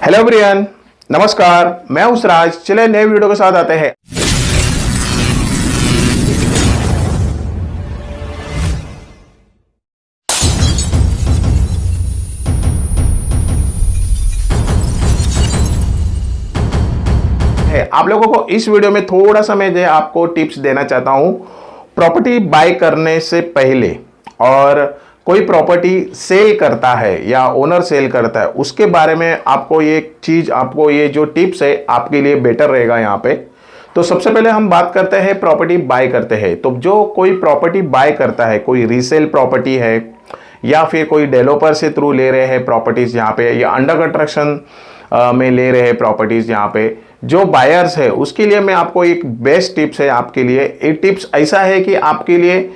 Hello everyone, नमस्कार। मैं हूं राज। चले नए वीडियो के साथ आते हैं। आप लोगों को इस वीडियो में थोड़ा सा मैं आपको टिप्स देना चाहता हूं प्रॉपर्टी बाय करने से पहले, और कोई प्रॉपर्टी सेल करता है या ओनर सेल करता है उसके बारे में आपको ये जो टिप्स है आपके लिए बेटर रहेगा यहाँ पे। तो सबसे पहले हम बात करते हैं प्रॉपर्टी बाय करते हैं। तो जो कोई प्रॉपर्टी बाय करता है, कोई रीसेल प्रॉपर्टी है या फिर कोई डेवलपर से थ्रू ले रहे हैं प्रॉपर्टीज यहाँ पे, या अंडर कंस्ट्रक्शन में ले रहे हैं प्रॉपर्टीज यहाँ पे, जो बायर्स है उसके लिए मैं आपको एक बेस्ट टिप्स है आपके लिए। एक टिप्स ऐसा है कि आपके लिए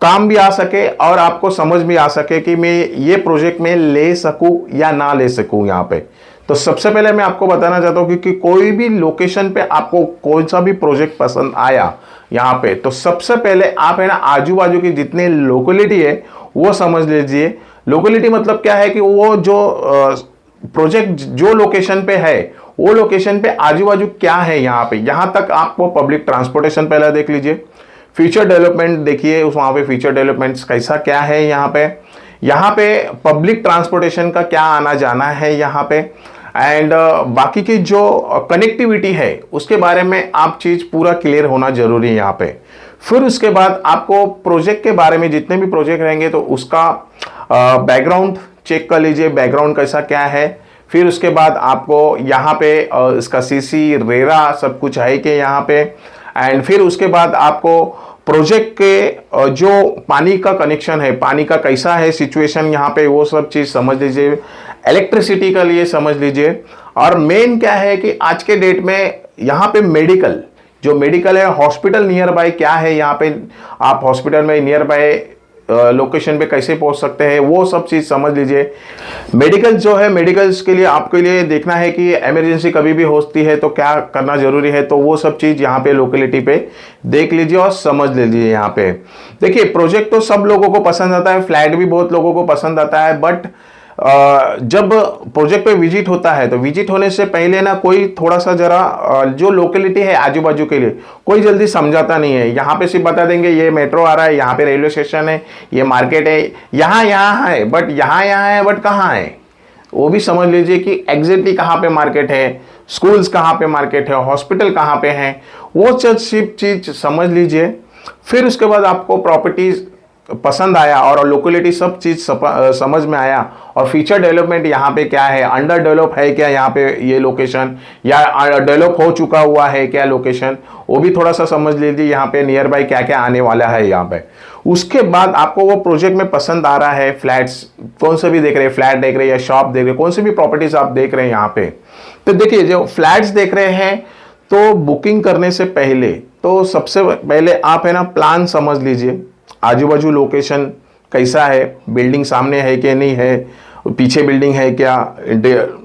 काम भी आ सके और आपको समझ भी आ सके कि मैं ये प्रोजेक्ट में ले सकूं या ना ले सकूं यहाँ पे। तो सबसे पहले मैं आपको बताना चाहता हूँ कि कोई भी लोकेशन पे आपको कौन सा भी प्रोजेक्ट पसंद आया यहाँ पे, तो सबसे पहले आप है ना आजू बाजू की जितने लोकेलिटी है वो समझ लीजिए। लोकेलिटी मतलब क्या है कि वो जो प्रोजेक्ट जो लोकेशन पे है वो लोकेशन पे आजू बाजू क्या है यहाँ पे। यहाँ तक आपको पब्लिक ट्रांसपोर्टेशन पहले देख लीजिए, फ्यूचर डेवलपमेंट देखिए वहाँ पे फ्यूचर डेवलपमेंट्स कैसा क्या है यहाँ पे पब्लिक ट्रांसपोर्टेशन का क्या आना जाना है यहाँ पे, एंड बाकी की जो कनेक्टिविटी है उसके बारे में आप चीज़ पूरा क्लियर होना जरूरी है यहाँ पे। फिर उसके बाद आपको प्रोजेक्ट के बारे में जितने भी प्रोजेक्ट रहेंगे तो उसका बैकग्राउंड चेक कर लीजिए, बैकग्राउंड कैसा क्या है। फिर उसके बाद आपको यहाँ पे इसका सीसी रेरा सब कुछ है कि यहाँ पे, एंड फिर उसके बाद आपको प्रोजेक्ट के जो पानी का कनेक्शन है, पानी का कैसा है सिचुएशन यहाँ पे, वो सब चीज़ समझ लीजिए। इलेक्ट्रिसिटी का लिए समझ लीजिए। और मेन क्या है कि आज के डेट में यहाँ पे मेडिकल है, हॉस्पिटल नियर बाय क्या है यहाँ पे, आप हॉस्पिटल में नियर बाय लोकेशन पे कैसे पहुंच सकते हैं वो सब चीज़ समझ लीजिए। मेडिकल जो है, मेडिकल्स के लिए आपके लिए देखना है कि इमरजेंसी कभी भी होती है तो क्या करना जरूरी है, तो वो सब चीज़ यहाँ पे लोकेलिटी पे देख लीजिए और समझ लीजिए। यहाँ पे देखिए प्रोजेक्ट तो सब लोगों को पसंद आता है, फ्लैट भी बहुत लोगों को पसंद आता है, बट जब प्रोजेक्ट पे विजिट होता है तो विजिट होने से पहले ना कोई थोड़ा सा जरा जो लोकेलिटी है आजू बाजू के लिए कोई जल्दी समझाता नहीं है। यहाँ पे सिर्फ बता देंगे ये मेट्रो आ रहा है, यहाँ पे रेलवे स्टेशन है, ये मार्केट है, यहाँ है, बट यहाँ है बट कहाँ है वो भी समझ लीजिए कि एग्जैक्टली कहाँ पे मार्केट है, स्कूल्स कहाँ पे मार्केट है, हॉस्पिटल कहाँ पे है, वो सिर्फ चीज समझ लीजिए। फिर उसके बाद आपको प्रॉपर्टीज पसंद आया और लोकेलिटी सब चीज़ समझ में आया, और फ्यूचर डेवलपमेंट यहाँ पे क्या है, अंडर डेवलप है क्या यहाँ पे ये लोकेशन, या डेवलप हो चुका हुआ है क्या लोकेशन, वो भी थोड़ा सा समझ लीजिए। यहाँ पे नियर बाय क्या क्या आने वाला है यहाँ पे। उसके बाद आपको वो प्रोजेक्ट में पसंद आ रहा है, फ्लैट्स कौन से भी देख रहे हैं, फ्लैट देख रहे हैं या शॉप देख रहे हैं, कौन सी भी प्रॉपर्टीज आप देख रहे हैं यहाँ पे, तो देखिए जो फ्लैट्स देख रहे हैं तो बुकिंग करने से पहले तो सबसे पहले आप है ना प्लान समझ लीजिए, आजू बाजू लोकेशन कैसा है, बिल्डिंग सामने है कि नहीं है, पीछे बिल्डिंग है क्या,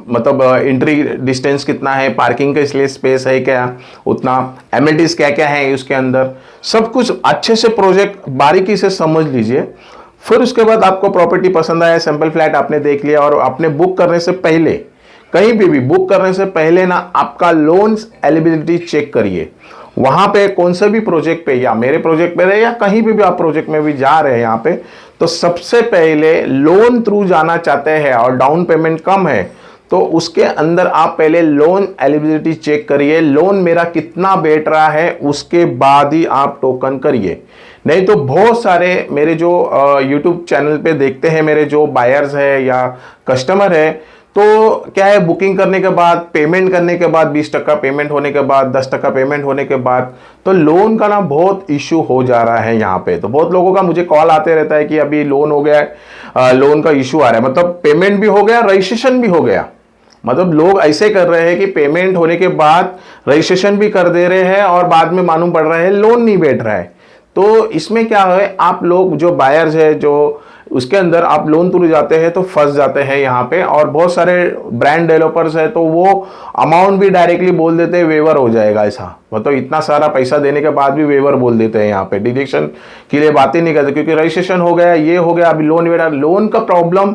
मतलब एंट्री डिस्टेंस कितना है, पार्किंग के लिए स्पेस है क्या उतना, एमिनिटीज क्या क्या है उसके अंदर, सब कुछ अच्छे से प्रोजेक्ट बारीकी से समझ लीजिए। फिर उसके बाद आपको प्रॉपर्टी पसंद आया, सैंपल फ्लैट आपने देख लिया, और आपने बुक करने से पहले कहीं भी बुक करने से पहले ना आपका लोन एलिजिबिलिटी चेक करिए। वहां पे कौन से भी प्रोजेक्ट पे, या मेरे प्रोजेक्ट पे रहे या कहीं भी आप प्रोजेक्ट में भी जा रहे हैं यहाँ पे, तो सबसे पहले लोन थ्रू जाना चाहते हैं और डाउन पेमेंट कम है तो उसके अंदर आप पहले लोन एलिजिबिलिटी चेक करिए, लोन मेरा कितना बैठ रहा है, उसके बाद ही आप टोकन करिए। नहीं तो बहुत सारे मेरे जो यूट्यूब चैनल पे देखते हैं मेरे जो बायर्स है या कस्टमर है, तो क्या है बुकिंग करने के बाद, पेमेंट करने के बाद, 20% पेमेंट होने के बाद, 10% पेमेंट होने के बाद, तो लोन का ना बहुत इश्यू हो जा रहा है यहाँ पे। तो बहुत लोगों का मुझे कॉल आते रहता है कि अभी लोन हो गया है, लोन का इश्यू आ रहा है, मतलब पेमेंट भी हो गया, रजिस्ट्रेशन भी हो गया। मतलब लोग ऐसे कर रहे हैं कि पेमेंट होने के बाद रजिस्ट्रेशन भी कर दे रहे हैं और बाद में मालूम पड़ रहा है लोन नहीं बैठ रहा है। तो इसमें क्या है, आप लोग जो बायर्स है जो उसके अंदर आप लोन थ्रू जाते हैं तो फंस जाते हैं यहाँ पे। और बहुत सारे ब्रांड डेवलपर्स है तो वो अमाउंट भी डायरेक्टली बोल देते हैं वेवर हो जाएगा, ऐसा मतलब इतना सारा पैसा देने के बाद भी वेवर बोल देते हैं यहाँ पे, डिडक्शन के लिए बातें नहीं करते क्योंकि रजिस्ट्रेशन हो गया, ये हो गया, अभी लोन वेरा। लोन का प्रॉब्लम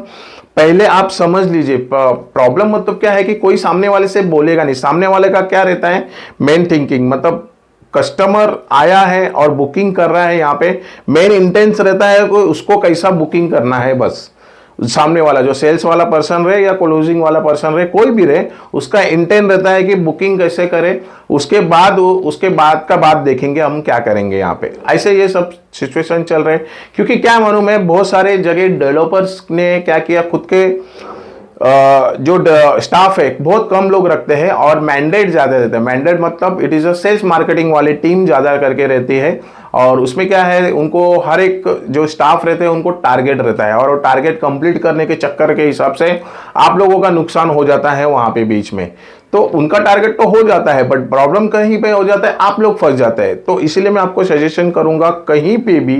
पहले आप समझ लीजिए प्रॉब्लम मतलब क्या है कि कोई सामने वाले से बोलेगा नहीं, सामने वाले का क्या रहता है मेन थिंकिंग, मतलब कस्टमर आया है और बुकिंग कर रहा है, यहाँ पे मेन इंटेंस रहता है कि उसको कैसा बुकिंग करना है। बस सामने वाला जो सेल्स वाला पर्सन रहे या क्लोजिंग वाला पर्सन रहे, कोई भी रहे, उसका इंटेंट रहता है कि बुकिंग कैसे करे, उसके बाद का बात देखेंगे हम क्या करेंगे यहाँ पे। ऐसे ये सब सिचुएशन चल रहे हैं, क्योंकि क्या मालूम है बहुत सारे जगह डेवलपर्स ने क्या किया, खुद के जो स्टाफ है बहुत कम लोग रखते हैं और मैंडेट ज़्यादा रहते हैं। मैंडेट मतलब it is a sales marketing वाली टीम ज़्यादा करके रहती है, और उसमें क्या है उनको हर एक जो स्टाफ रहते हैं उनको टारगेट रहता है, और वो टारगेट कंप्लीट करने के चक्कर के हिसाब से आप लोगों का नुकसान हो जाता है वहाँ पे बीच में। तो उनका टारगेट तो हो जाता है बट प्रॉब्लम कहीं पे हो जाता है, आप लोग फंस जाते हैं। तो इसीलिए मैं आपको सजेशन करूंगा कहीं पे भी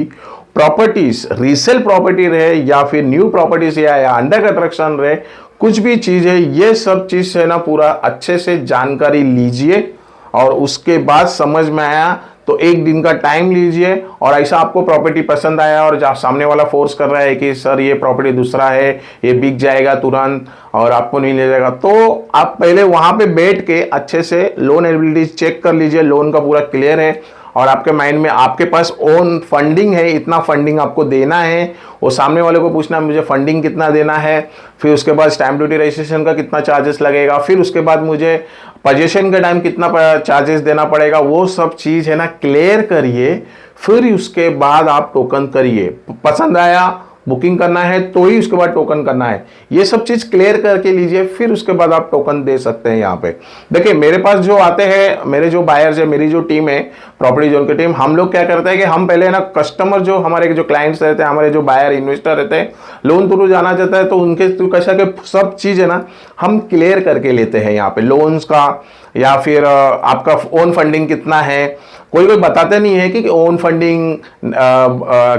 प्रॉपर्टीज, रीसेल प्रॉपर्टी रहे या फिर न्यू प्रॉपर्टीज या अंडर कंस्ट्रक्शन रहे, कुछ भी चीज है, ये सब चीज है ना पूरा अच्छे से जानकारी लीजिए, और उसके बाद समझ में आया तो एक दिन का टाइम लीजिए। और ऐसा आपको प्रॉपर्टी पसंद आया और जहाँ सामने वाला फोर्स कर रहा है कि सर ये प्रॉपर्टी दूसरा है, ये बिक जाएगा तुरंत और आपको नहीं ले जाएगा, तो आप पहले वहां पे बैठ के अच्छे से लोन एलिजिबिलिटी चेक कर लीजिए, लोन का पूरा क्लियर है और आपके माइंड में आपके पास ओन फंडिंग है, इतना फंडिंग आपको देना है। वो सामने वाले को पूछना मुझे फंडिंग कितना देना है, फिर उसके बाद स्टैम्प ड्यूटी रजिस्ट्रेशन का कितना चार्जेस लगेगा, फिर उसके बाद मुझे पोजीशन के टाइम कितना चार्जेस देना पड़ेगा, वो सब चीज़ है ना क्लियर करिए। फिर उसके बाद आप टोकन करिए, पसंद आया बुकिंग करना है तो ही उसके बाद टोकन करना है, ये सब चीज क्लियर करके लीजिए, फिर उसके बाद आप टोकन दे सकते हैं। यहाँ पे देखिए मेरे पास जो आते हैं, मेरे जो बायर्स है, मेरी जो टीम है प्रॉपर्टी जोन की टीम, हम लोग क्या करते हैं कि हम पहले ना कस्टमर जो हमारे जो क्लाइंट्स रहते हैं, हमारे जो बायर इन्वेस्टर रहते हैं, लोन थ्रू जाना चाहता है तो उनके थ्रू कैसा कि सब चीज है ना हम क्लियर करके लेते हैं। यहाँ पे लोन्स का या फिर आपका ओन फंडिंग कितना है, कोई बताते नहीं है कि ओन फंडिंग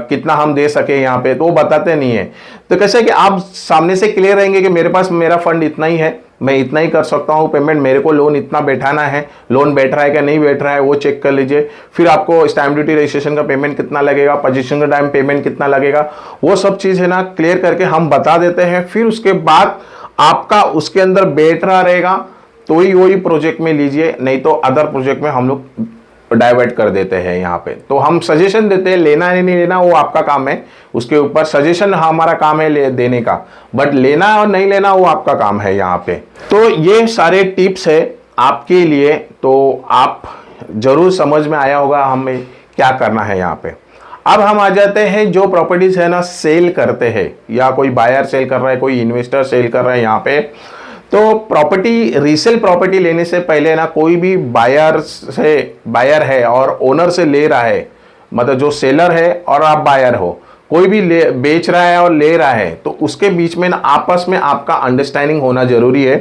कितना हम दे सके यहाँ पे, तो वो बताते नहीं है। तो कैसे कि आप सामने से क्लियर रहेंगे कि मेरे पास मेरा फंड इतना ही है, मैं इतना ही कर सकता हूँ पेमेंट, मेरे को लोन इतना बैठाना है, लोन बैठ रहा है क्या नहीं बैठ रहा है वो चेक कर लीजिए। फिर आपको स्टैम्प ड्यूटी रजिस्ट्रेशन का पेमेंट कितना लगेगा, पोजीशन का टाइम पेमेंट कितना लगेगा, वो सब चीज़ है ना क्लियर करके हम बता देते हैं। फिर उसके बाद आपका उसके अंदर बैठ रहा रहेगा तो ही वही प्रोजेक्ट में लीजिए, नहीं तो अदर प्रोजेक्ट में हम लोग डाइवर्ट कर देते हैं। यहाँ पे तो हम सजेशन देते हैं, लेना है नहीं लेना वो आपका काम है, उसके ऊपर सजेशन हमारा काम है देने का, बट लेना और नहीं लेना वो आपका काम है यहाँ पे। तो ये सारे टिप्स है आपके लिए, तो आप जरूर समझ में आया होगा हमें क्या करना है यहाँ पे। अब हम आ जाते हैं जो प्रॉपर्टीज है ना सेल करते हैं, या कोई बायर सेल कर रहा है, कोई इन्वेस्टर सेल कर रहा है यहाँ पे। तो प्रॉपर्टी, रीसेल प्रॉपर्टी लेने से पहले ना कोई भी बायर है और ओनर से ले रहा है, मतलब जो सेलर है और आप बायर हो, कोई भी बेच रहा है और ले रहा है, तो उसके बीच में ना आपस में आपका अंडरस्टैंडिंग होना जरूरी है।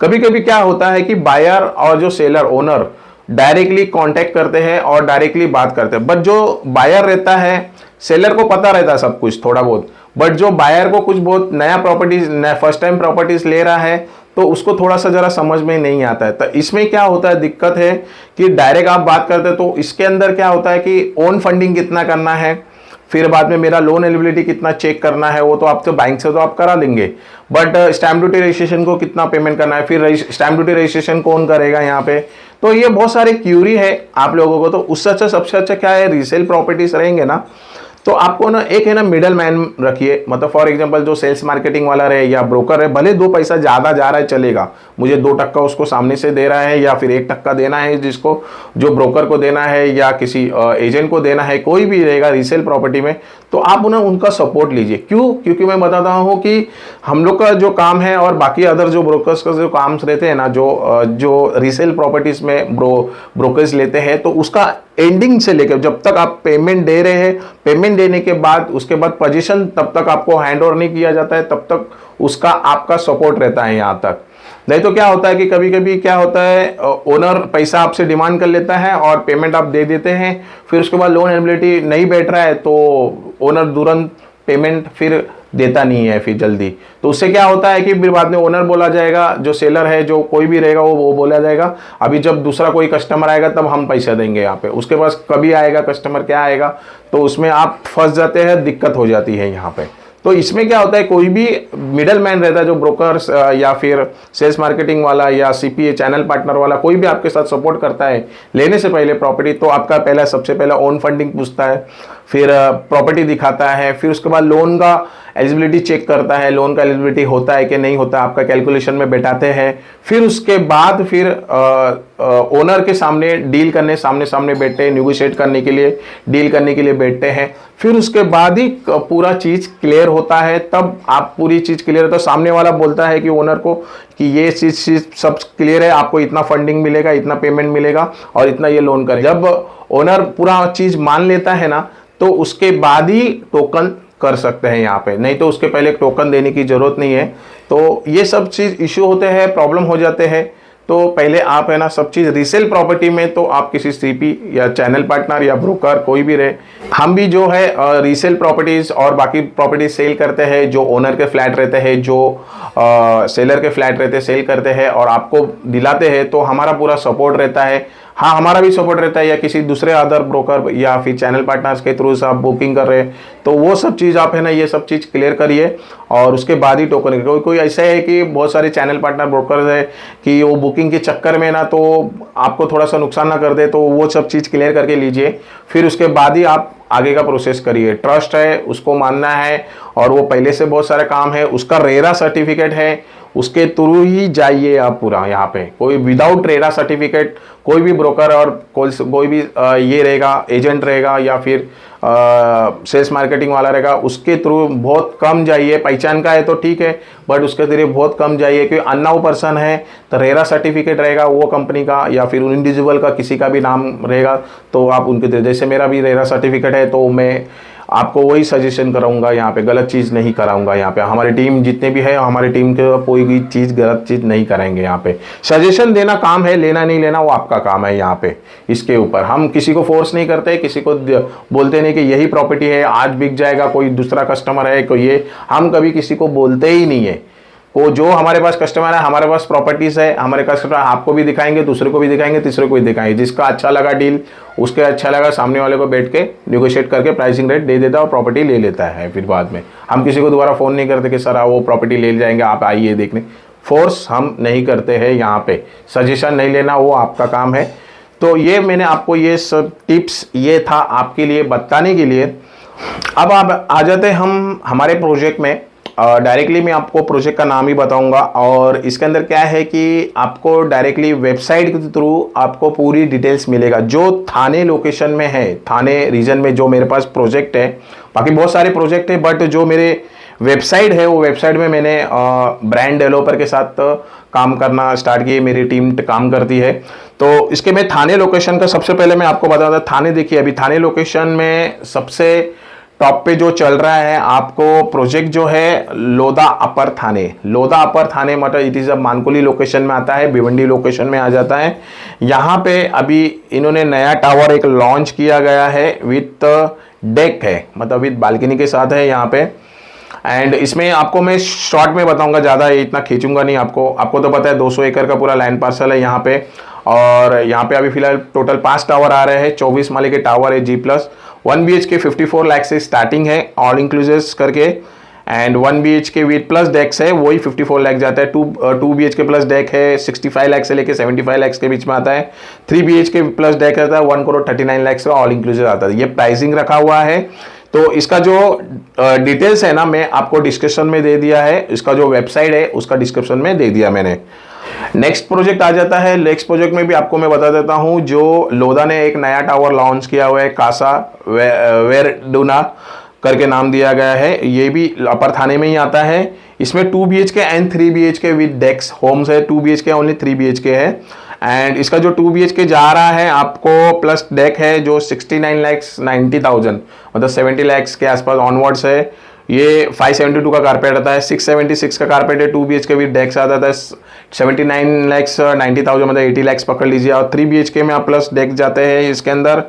कभी कभी क्या होता है कि बायर और जो सेलर ओनर डायरेक्टली कांटेक्ट करते हैं और डायरेक्टली बात करते हैं, बट जो बायर रहता है, सेलर को पता रहता है सब कुछ थोड़ा बहुत, बट जो बायर को कुछ बहुत नया प्रॉपर्टीज, फर्स्ट टाइम प्रॉपर्टीज ले रहा है तो उसको थोड़ा सा जरा समझ में नहीं आता है। तो इसमें क्या होता है, दिक्कत है कि डायरेक्ट आप बात करते हैं तो इसके अंदर क्या होता है कि ओन फंडिंग कितना करना है, फिर बाद में मेरा लोन एलिजिबिलिटी कितना चेक करना है, वो तो आप तो बैंक से तो आप करा देंगे, बट स्टैम्प ड्यूटी रजिस्ट्रेशन को कितना पेमेंट करना है, फिर स्टैम्प ड्यूटी रजिस्ट्रेशन कौन करेगा यहाँ पे। तो ये बहुत सारे क्यूरी है आप लोगों को। तो उससे अच्छा, सबसे अच्छा क्या है, रीसेल प्रॉपर्टीज रहेंगे ना तो आपको ना एक है ना मिडल मैन रखिए, मतलब फॉर एग्जांपल जो सेल्स मार्केटिंग वाला रहे या ब्रोकर है, भले 2 पैसा ज़्यादा जा रहा है चलेगा, मुझे 2% उसको सामने से दे रहा है या फिर 1% देना है, जिसको जो ब्रोकर को देना है या किसी एजेंट को देना है, कोई भी रहेगा रीसेल प्रॉपर्टी में, तो आप ना उनका सपोर्ट लीजिए। क्यों? क्योंकि मैं बताता हूँ कि हम लोग का जो काम है और बाकी अदर जो ब्रोकर्स का जो काम रहते हैं ना, जो रीसेल प्रॉपर्टीज में ब्रोकर्स लेते हैं, तो उसका एंडिंग से लेकर जब तक आप पेमेंट दे रहे हैं, पेमेंट देने के बाद उसके बाद पोजीशन तब तक आपको हैंड ओवर नहीं किया जाता है, तब तक उसका आपका सपोर्ट रहता है यहाँ तक। नहीं तो क्या होता है कि कभी कभी क्या होता है, ओनर पैसा आपसे डिमांड कर लेता है और पेमेंट आप दे देते हैं, फिर उसके बाद लोन एलिजिबिलिटी नहीं बैठ रहा है तो ओनर तुरंत पेमेंट फिर देता नहीं है फिर जल्दी। तो उससे क्या होता है कि फिर बाद में ओनर बोला जाएगा, जो सेलर है जो कोई भी रहेगा वो बोला जाएगा अभी जब दूसरा कोई कस्टमर आएगा तब हम पैसा देंगे यहाँ पे, उसके पास कभी आएगा कस्टमर क्या आएगा, तो उसमें आप फंस जाते हैं, दिक्कत हो जाती है यहाँ पे। तो इसमें क्या होता है, कोई भी मिडल मैन रहता है जो ब्रोकर्स या फिर सेल्स मार्केटिंग वाला या सीपीए चैनल पार्टनर वाला कोई भी आपके साथ सपोर्ट करता है लेने से पहले प्रॉपर्टी, तो आपका पहला सबसे पहला ओन फंडिंग पूछता है, फिर प्रॉपर्टी दिखाता है, फिर उसके बाद लोन का एलिजिबिलिटी चेक करता है, लोन का एलिजिबिलिटी होता है कि नहीं होता, आपका कैलकुलेशन में बैठाते हैं, फिर उसके बाद फिर ओनर के सामने डील करने सामने सामने बैठते हैं, निगोशिएट करने के लिए डील करने के लिए बैठते हैं, फिर उसके बाद ही पूरा चीज क्लियर होता है। तब आप पूरी चीज क्लियर है तो सामने वाला बोलता है कि ओनर को कि ये चीज सब क्लियर है, आपको इतना फंडिंग मिलेगा, इतना पेमेंट मिलेगा और इतना ये लोन करें। जब ओनर पूरा चीज मान लेता है ना, तो उसके बाद ही टोकन कर सकते हैं यहाँ पे, नहीं तो उसके पहले टोकन देने की जरूरत नहीं है। तो ये सब चीज इश्यू होते हैं, प्रॉब्लम हो जाते हैं। तो पहले आप है ना सब चीज रीसेल प्रॉपर्टी में तो आप किसी सीपी या चैनल पार्टनर या ब्रोकर कोई भी रहे, हम भी जो है रीसेल प्रॉपर्टीज और बाकी प्रॉपर्टीज सेल करते हैं, जो ओनर के फ्लैट रहते हैं, जो सेलर के फ्लैट रहते हैं, सेल करते हैं और आपको दिलाते हैं, तो हमारा पूरा सपोर्ट रहता है। हाँ, हमारा भी सपोर्ट रहता है, या किसी दूसरे अदर ब्रोकर या फिर चैनल पार्टनर्स के थ्रू से आप बुकिंग कर रहे हैं, तो वो सब चीज़ आप है ना ये सब चीज़ क्लियर करिए और उसके बाद ही टोकन। कोई ऐसा है कि बहुत सारे चैनल पार्टनर ब्रोकर है कि वो बुकिंग के चक्कर में ना तो आपको थोड़ा सा नुकसान ना कर दे, तो वो सब चीज़ क्लियर करके लीजिए, फिर उसके बाद ही आप आगे का प्रोसेस करिए। ट्रस्ट है, उसको मानना है और वो पहले से बहुत सारे काम है, उसका रेरा सर्टिफिकेट है, उसके थ्रू ही जाइए आप पूरा। यहाँ पे कोई विदाउट रेरा सर्टिफिकेट कोई भी ब्रोकर और कोई भी ये रहेगा, एजेंट रहेगा या फिर सेल्स मार्केटिंग वाला रहेगा, उसके थ्रू बहुत कम जाइए। पहचान का है तो ठीक है, बट उसके थ्रू बहुत कम जाइए, क्योंकि अननोन पर्सन है तो रेरा सर्टिफिकेट रहेगा वो कंपनी का या फिर इंडिविजुअल का किसी का भी नाम रहेगा, तो आप उनके थ्रू, जैसे मेरा भी रेरा सर्टिफिकेट है तो मैं आपको वही सजेशन कराऊंगा, यहाँ पे गलत चीज़ नहीं कराऊंगा। यहाँ पे हमारी टीम जितने भी है, हमारी टीम के कोई भी चीज़ गलत चीज़ नहीं करेंगे। यहाँ पे सजेशन देना काम है, लेना नहीं लेना वो आपका काम है। यहाँ पे इसके ऊपर हम किसी को फोर्स नहीं करते, किसी को बोलते नहीं कि यही प्रॉपर्टी है आज बिक जाएगा, कोई दूसरा कस्टमर है कोई, ये हम कभी किसी को बोलते ही नहीं है। वो जो हमारे पास कस्टमर है, हमारे पास प्रॉपर्टीज है, हमारे कस्टमर आपको भी दिखाएंगे, दूसरे को भी दिखाएंगे, तीसरे को भी दिखाएंगे, जिसका अच्छा लगा डील उसके अच्छा लगा, सामने वाले को बैठ के निगोशिएट करके प्राइसिंग रेट दे देता है और प्रॉपर्टी ले लेता है। फिर बाद में हम किसी को दोबारा फ़ोन नहीं करते कि सर वो प्रॉपर्टी ले जाएंगे, आप आइए देखने। फोर्स हम नहीं करते हैं यहाँ पे, सजेशन नहीं लेना वो आपका काम है। तो ये मैंने आपको ये सब टिप्स ये था आपके लिए बताने के लिए। अब आप आ जाते हैं हम हमारे प्रोजेक्ट में। डायरेक्टली मैं आपको प्रोजेक्ट का नाम ही बताऊंगा और इसके अंदर क्या है कि आपको डायरेक्टली वेबसाइट के थ्रू आपको पूरी डिटेल्स मिलेगा, जो थाने लोकेशन में है, थाने रीजन में जो मेरे पास प्रोजेक्ट है। बाकी बहुत सारे प्रोजेक्ट है, बट जो मेरे वेबसाइट है वो वेबसाइट में मैंने ब्रांड डेवलपर के साथ काम करना स्टार्ट किए, मेरी टीम काम करती है। तो इसके मैं थाने लोकेशन का सबसे पहले मैं आपको बता दूं, थाने देखिए, अभी थाने लोकेशन में सबसे टॉप पे जो चल रहा है आपको प्रोजेक्ट जो है लोधा अपर थाने। लोधा अपर थाने मतलब it is a Mankoli location में आता है, भिवंडी लोकेशन में आ जाता है। यहाँ पे अभी इन्होंने नया टावर एक लॉन्च किया गया है विथ डेक है, मतलब विथ बालकनी के साथ है यहाँ पे। एंड इसमें आपको मैं शॉर्ट में बताऊंगा, ज़्यादा इतना खींचूंगा नहीं। आपको तो पता है 200 एकड़ का पूरा लैंड पार्सल है यहाँ पे, और यहाँ पे अभी फिलहाल टोटल 5 टावर आ रहे हैं, 24 माले के टावर है G+। 1 BHK 54 लाख से स्टार्टिंग है ऑल इंक्लूसिव करके, एंड 1 BHK विद प्लस डेक्स है वही 54 लाख जाता है। 2 BHK प्लस डेक है 65 लाख से लेके 75 लाख के बीच में आता है। 3 BHK प्लस डेक रहता है 1 करोड़ 39 लाख का ऑल इंक्लूसिव आता है। ये प्राइसिंग रखा हुआ है। तो इसका जो डिटेल्स है ना मैं आपको डिस्क्रिप्शन में दे दिया है, इसका जो वेबसाइट है उसका डिस्क्रिप्शन में दे दिया मैंने। नेक्स्ट प्रोजेक्ट आ जाता है। नेक्स्ट प्रोजेक्ट में भी आपको मैं बता देता हूं, जो लोधा ने एक नया टावर लॉन्च किया हुआ है, कासा वेरडुना करके नाम दिया गया है। ये भी अपर थाने में ही आता है। इसमें 2 BHK and 3 BHK with decks homes है। 2 BHK ओनली 3 BHK है। एंड इसका जो 2 BHK जा रहा है आपको प्लस डेक है जो 69,90,000 मतलब 70 लाख के आसपास ऑनवर्ड्स है। ये 572 का कारपेट आता है, 676 का कारपेट है। 2 BHK विद डेक्स आता है 79,90,000 मतलब 80 लाख पकड़ लीजिए। और 3 BHK में आप प्लस डेक जाते हैं इसके अंदर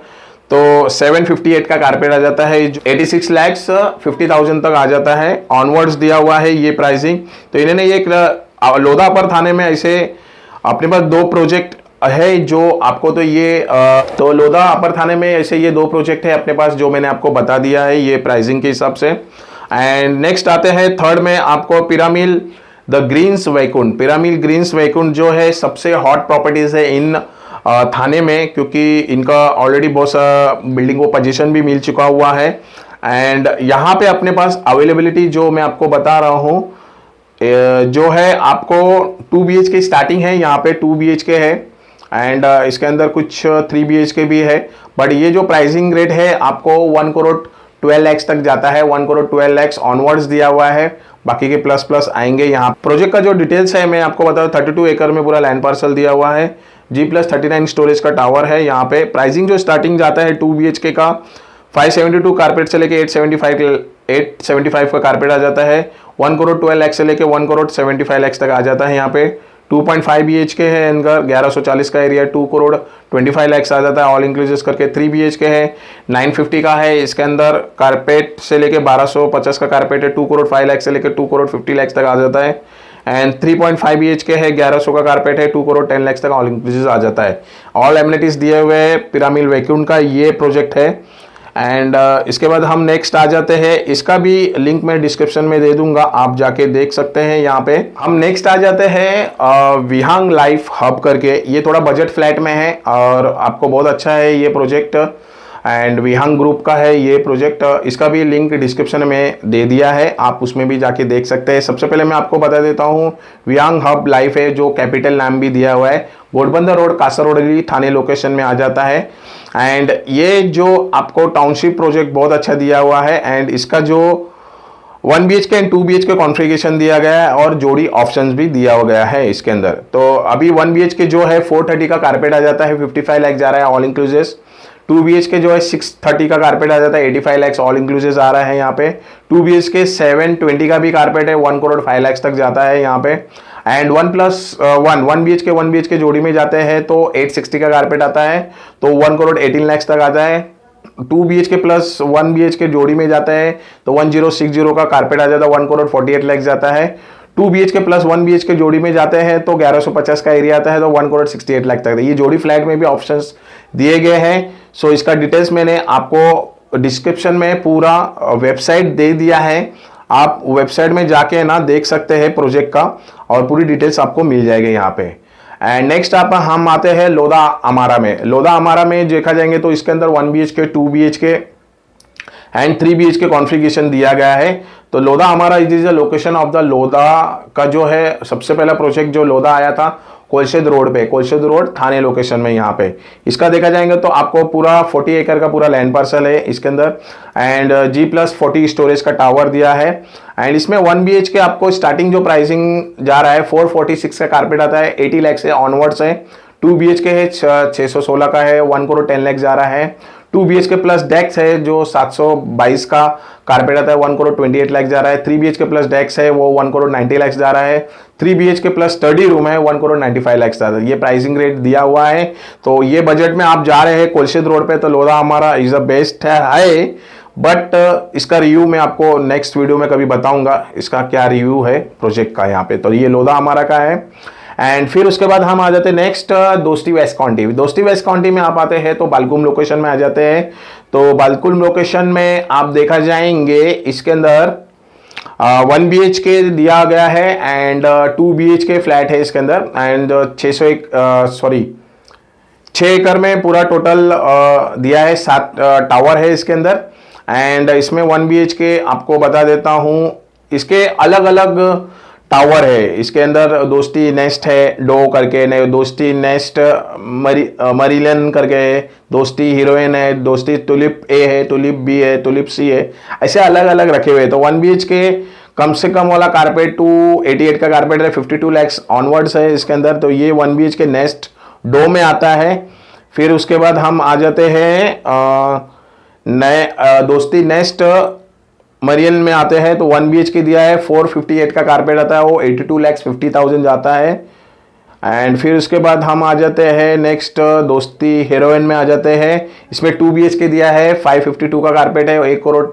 तो 758 का कारपेट आ जाता है, 86,50,000 तक आ जाता है। ऑनवर्ड्स दिया हुआ है ये प्राइसिंग। तो इन्होंने ये लोधा पर थाने में ऐसे अपने पास 2 प्रोजेक्ट है जो आपको तो लोधा अपर थाने में ऐसे ये 2 प्रोजेक्ट है अपने पास जो मैंने आपको बता दिया है ये प्राइसिंग के हिसाब से। एंड नेक्स्ट आते हैं थर्ड में आपको Piramal the greens Vaikunth. Piramal greens Vaikunth जो है सबसे हॉट प्रॉपर्टीज है इन थाने में, क्योंकि इनका ऑलरेडी बहुत सा बिल्डिंग को पोजीशन भी मिल चुका हुआ है। एंड यहाँ पे अपने पास अवेलेबिलिटी जो मैं आपको बता रहा हूँ जो है आपको 2 BHK स्टार्टिंग है, यहाँ पे 2 BHK है एंड इसके अंदर कुछ 3 BHK भी है। बट ये जो प्राइसिंग रेट है आपको 1 करोड़ 12 लाख तक जाता है, 1 करोड़ 12 लाख ऑनवर्ड्स दिया हुआ है, बाकी के प्लस प्लस आएंगे। यहाँ प्रोजेक्ट का जो डिटेल्स है मैं आपको बता दूं, 32 एकड़ में पूरा लैंड पार्सल दिया हुआ है, G+39 स्टोरेज का टावर है। यहाँ पे प्राइसिंग जो स्टार्टिंग जाता है 2 BHK का 572 कारपेट से लेके 875 का कारपेट आ जाता है, 1 करोड़ 12 लाख से लेके 1 करोड़ 75 लाख तक आ जाता है। यहाँ पे 2.5 BHK है इनका, 1140 का एरिया, 2 करोड़ 25 लाख आ जाता है ऑल इंक्लूसिव करके। 3 BHK है 950 का है, इसके अंदर कारपेट से लेके 1250 का कारपेट है, 2 करोड़ 5 लाख से लेके 2 करोड़ 50 लाख तक आ जाता है। एंड 3.5 BHK है, 1100 का कारपेट है, 2 करोड़ 10 लाख तक ऑल इंक्लूसिव आ जाता है। ऑल एमिनिटीज दिए हुए हैं पिरामिल वैकुंठ का ये प्रोजेक्ट है। एंड इसके बाद हम नेक्स्ट आ जाते हैं, इसका भी लिंक मैं डिस्क्रिप्शन में दे दूंगा, आप जाके देख सकते हैं। यहाँ पे हम नेक्स्ट आ जाते हैं विहांग लाइफ हब करके, ये थोड़ा बजट फ्लैट में है और आपको बहुत अच्छा है ये प्रोजेक्ट एंड विहांग ग्रुप का है ये प्रोजेक्ट। इसका भी लिंक डिस्क्रिप्शन में दे दिया है, आप उसमें भी जाके देख सकते हैं। सबसे पहले मैं आपको बता देता हूँ विहांग हब लाइफ है, जो कैपिटल नाम भी दिया हुआ है, घोड़बंदर रोड कासरगोडली थाने लोकेशन में आ जाता है। एंड ये जो आपको टाउनशिप प्रोजेक्ट बहुत अच्छा दिया हुआ है एंड इसका जो 1 BHK एंड 2 BHK कॉन्फ़िगरेशन दिया गया है और जोड़ी ऑप्शंस भी दिया गया है इसके अंदर। तो अभी 1 BHK जो है 430 का कारपेट आ जाता है, 55 लाख जा रहा है ऑल इंक्लूसिव। 2 BHK जो है 630 का कारपेट आ जाता है, 85 लाख ऑल इंक्लूसिव आ रहा है यहाँ पे। 2 BHK 720 का भी कारपेट है, 1 करोड़ 5 लाख तक जाता है यहाँ पे। एंड 1 BHK जोड़ी में जाते हैं तो 860 का कारपेट आता है, तो 1 करोड़ 18 लाख तक आता है। 2 BHK प्लस 1 BHK जोड़ी में जाता है तो 1060 का कारपेट आ जाता है, 1 करोड़ 48 लाख जाता है। 2 BHK प्लस 1 BHK जोड़ी में जाते हैं तो 1150 का एरिया आता है, तो 1 करोड़ 68 लाख तक। ये जोड़ी फ्लैट में भी ऑप्शंस दिए गए हैं। सो इसका डिटेल्स मैंने आपको डिस्क्रिप्शन में पूरा वेबसाइट दे दिया है, आप वेबसाइट में जाके ना देख सकते हैं प्रोजेक्ट का और पूरी डिटेल्स आपको मिल जाएगी यहाँ पे। एंड नेक्स्ट हम आते हैं लोधा अमारा में। लोधा अमारा में देखा जाएंगे तो इसके अंदर 1 BHK 2 BHK and 3 BHK configuration दिया गया है। तो लोधा अमारा is the location of the Lodha का जो है सबसे पहला प्रोजेक्ट जो लोधा आया था कोलशेद रोड पे, कोलशेद रोड थाने लोकेशन में यहाँ पे। इसका देखा जाएंगे तो आपको पूरा 40 एकड़ का पूरा लैंड पार्सल है इसके अंदर एंड G+40 स्टोरेज का टावर दिया है। एंड इसमें 1 BHK आपको स्टार्टिंग जो प्राइसिंग जा रहा है 446 का कारपेट आता है, 80 लाख से ऑनवर्ड्स है। 2 BHK है 616 का है, 1 करोड़ 10 लाख जा रहा है। 2 BHK प्लस डेक्स है जो 722 का कारपेट आता है, 1 करोड़ 28 लाख जा रहा है। 3 BHK प्लस डेक्स है वो 1 करोड़ 90 लाख जा रहा है। 3 BHK प्लस स्टडी रूम है 1 करोड़ 95 लाख जा रहा है। ये प्राइसिंग रेट दिया हुआ है। तो ये बजट में आप जा रहे हैं कोलशेद रोड पे तो लोधा हमारा इज द बेस्ट है। बट इसका रिव्यू मैं आपको नेक्स्ट वीडियो में कभी बताऊंगा, इसका क्या रिव्यू है प्रोजेक्ट का यहाँ पे। तो ये लोधा हमारा का है। एंड फिर उसके बाद हम आ जाते हैं नेक्स्ट दोस्ती वेस्ट काउंटी। दोस्ती वेस्ट काउंटी में आप आते हैं तो बालकुम लोकेशन में आ जाते हैं। तो बालकुम लोकेशन में आप देखा जाएंगे इसके अंदर 1 BHK दिया गया है एंड 2 BHK फ्लैट है इसके अंदर एंड 6 एकड़ में पूरा टोटल दिया है, 7 टावर है इसके अंदर। एंड इसमें 1 BHK आपको बता देता हूँ, इसके अलग अलग टावर है। इसके अंदर दोस्ती नेस्ट है डो करके, दोस्ती नेस्ट मरीलन करके है, दोस्ती हीरोइन है, दोस्ती टुलिप ए है, टुलिप बी है, टुलिप सी है, ऐसे अलग अलग रखे हुए। तो 1 BHK कम से कम वाला कारपेट 288 का कारपेट है, 52 लाख ऑनवर्ड्स है इसके अंदर। तो ये 1 BHK नेस्ट डो में आता है। फिर उसके बाद हम आ जाते हैं नए दोस्ती नेस्ट मरियन में आते हैं तो 1 BHK दिया है, 458 का कारपेट आता है, वो 82,50,000 जाता है। एंड फिर उसके बाद हम आ जाते हैं नेक्स्ट दोस्ती हीरोइन में आ जाते हैं। इसमें 2 BHK दिया है, 552 का कारपेट है, 1 करोड़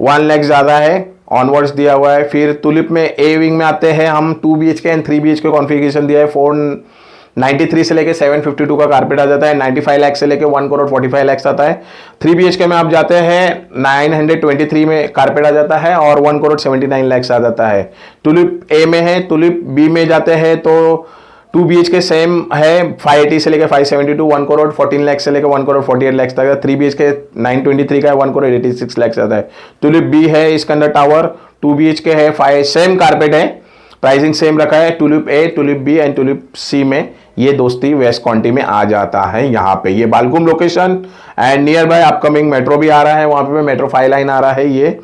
1 लाख ज़्यादा है, ऑनवर्ड्स दिया हुआ है। फिर टुलिप में ए विंग में आते हैं हम, 2 BHK एंड 3 BHK कॉन्फ़िगरेशन दिया है, 93 से लेके 752 का कारपेट आ जाता है। 95 लाख से लेके 1 करोड़ 45 लाख आता है। 3 BHK में आप जाते हैं 923 में कारपेट आ जाता है और 1 करोड़ 79 लाख आ जाता है। टुलिप ए में है। टुलिप बी में जाते हैं तो 2 BHK सेम है 580 से लेके 572, 1 करोड़ 14 लाख से लेके 1 करोड़ 48 लाख तक। 3 BHK 923 का है 1 करोड़ 86 लाख आता है। टुलिप बी है, इसके अंदर टावर 2 BHK है, 5 सेम कारपेट है, प्राइसिंग सेम रखा है। Tulip A, Tulip B and Tulip C में ये दोस्ती वेस्ट काउंटी में आ जाता है। यहाँ पे ये Balkum location and nearby upcoming metro भी आ रहा है, वहां पे मेट्रो 5 लाइन आ रहा है। ये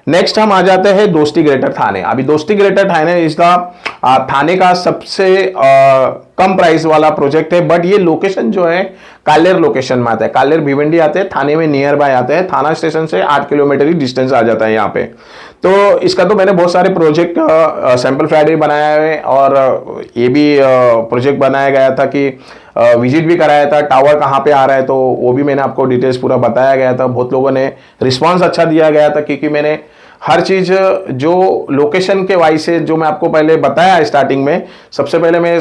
नेक्स्ट हम आ जाते हैं दोस्ती ग्रेटर थाने। अभी दोस्ती ग्रेटर थाने इसका थाने का सबसे कम प्राइस वाला प्रोजेक्ट है, बट ये लोकेशन जो है कालेर लोकेशन में आता है। कालेर भिवंडी आते हैं, थाने में नियर बाय आते हैं। थाना स्टेशन से 8 किलोमीटर ही डिस्टेंस आ जाता है यहाँ पे। तो इसका तो मैंने बहुत सारे प्रोजेक्ट सैंपल फ्राइडे बनाया है और ये भी प्रोजेक्ट बनाया गया था कि विजिट भी कराया था, टावर कहाँ पे आ रहा है, तो वो भी मैंने आपको डिटेल्स पूरा बताया गया था। बहुत लोगों ने रिस्पांस अच्छा दिया गया था क्योंकि मैंने हर चीज जो लोकेशन के वाइज से जो मैं आपको पहले बताया स्टार्टिंग में, सबसे पहले मैं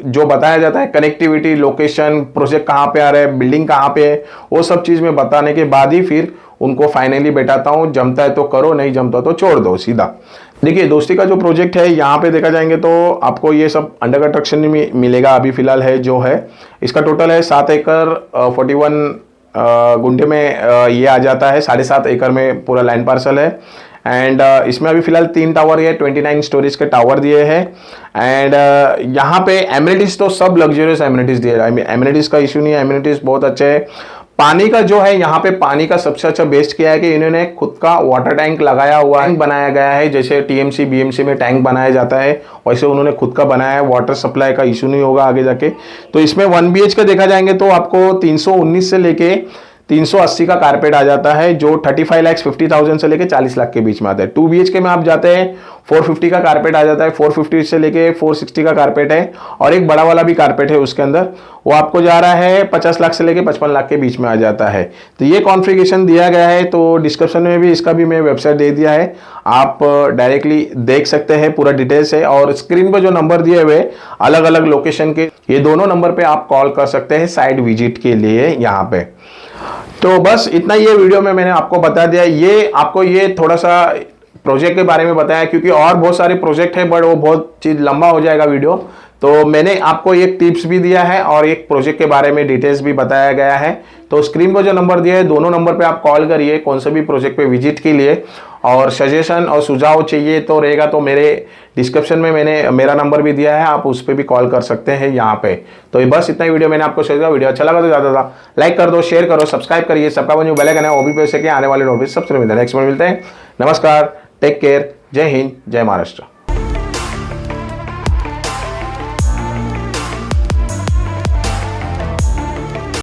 जो बताया जाता है कनेक्टिविटी, लोकेशन, प्रोजेक्ट कहाँ पे आ रहा है, बिल्डिंग कहाँ पे है, वो सब चीज में बताने के बाद ही फिर उनको फाइनली बैठाता हूँ। जमता है तो करो, नहीं जमता तो छोड़ दो सीधा। देखिए दोस्ती का जो प्रोजेक्ट है यहाँ पे देखा जाएंगे तो आपको ये सब अंडर कंस्ट्रक्शन में मिलेगा। अभी फिलहाल है जो है इसका टोटल है 7 एकड़ 41 गुंठे में ये आ जाता है। 7.5 एकड़ में पूरा लैंड पार्सल है एंड इसमें अभी फिलहाल 3 टावर है, 29 स्टोरेज के टावर दिए हैं एंड यहाँ पे एमिनिटीज तो सब लग्जरियस एमिनिटीज दिए हैं। एमिनिटीज का इशू नहीं है, एमिनिटीज बहुत अच्छे है। पानी का जो है यहाँ पे पानी का सबसे अच्छा बेस्ट किया है कि इन्होंने खुद का वाटर टैंक लगाया हुआ है, बनाया गया है। जैसे TMC BMC में टैंक बनाया जाता है वैसे उन्होंने खुद का बनाया है। वाटर सप्लाई का इशू नहीं होगा आगे जाके। तो इसमें 1 BHK देखा जाएंगे तो आपको 319 से लेके 380 का कारपेट आ जाता है, जो 35,50,000 से लेके 40 लाख के बीच में आता है। 2 BHK में आप जाते हैं 450 का कारपेट आ जाता है, 450 से लेके 460 का कारपेट है और एक बड़ा वाला भी कारपेट है उसके अंदर, वो आपको जा रहा है 50 लाख से लेके 55 लाख के बीच में आ जाता है। तो ये कॉन्फ़िगरेशन दिया गया है, तो डिस्क्रिप्शन में भी इसका भी मैं वेबसाइट दे दिया है, आप डायरेक्टली देख सकते हैं, पूरा डिटेल्स है। और स्क्रीन पर जो नंबर दिए हुए अलग अलग लोकेशन के, ये दोनों नंबर पे आप कॉल कर सकते हैं साइट विजिट के लिए यहाँ पे। तो बस इतना ये वीडियो में मैंने आपको बता दिया। ये आपको ये थोड़ा सा प्रोजेक्ट के बारे में बताया क्योंकि और बहुत सारे प्रोजेक्ट है बट वो बहुत चीज लंबा हो जाएगा वीडियो, तो मैंने आपको एक टिप्स भी दिया है और एक प्रोजेक्ट के बारे में डिटेल्स भी बताया गया है। तो स्क्रीन पर जो नंबर दिया है दोनों नंबर पे आप कॉल करिए कौन से भी प्रोजेक्ट पे विजिट के लिए, और सजेशन और सुझाव चाहिए तो रहेगा तो मेरे डिस्क्रिप्शन में मैंने मेरा नंबर भी दिया है, आप उस पर भी कॉल कर सकते हैं यहाँ पे। तो ये बस इतना ही वीडियो मैंने आपको शेयर किया। वीडियो अच्छा लगा तो ज़्यादा लाइक कर दो, शेयर करो, सब्सक्राइब करिए, सबका जो बेल आइकन है वो भी प्रेस करके आने वाले नोटिफिकेशन सबसे मिलता है। नेक्स्ट में मिलते हैं। नमस्कार, टेक केयर, जय हिंद, जय महाराष्ट्र।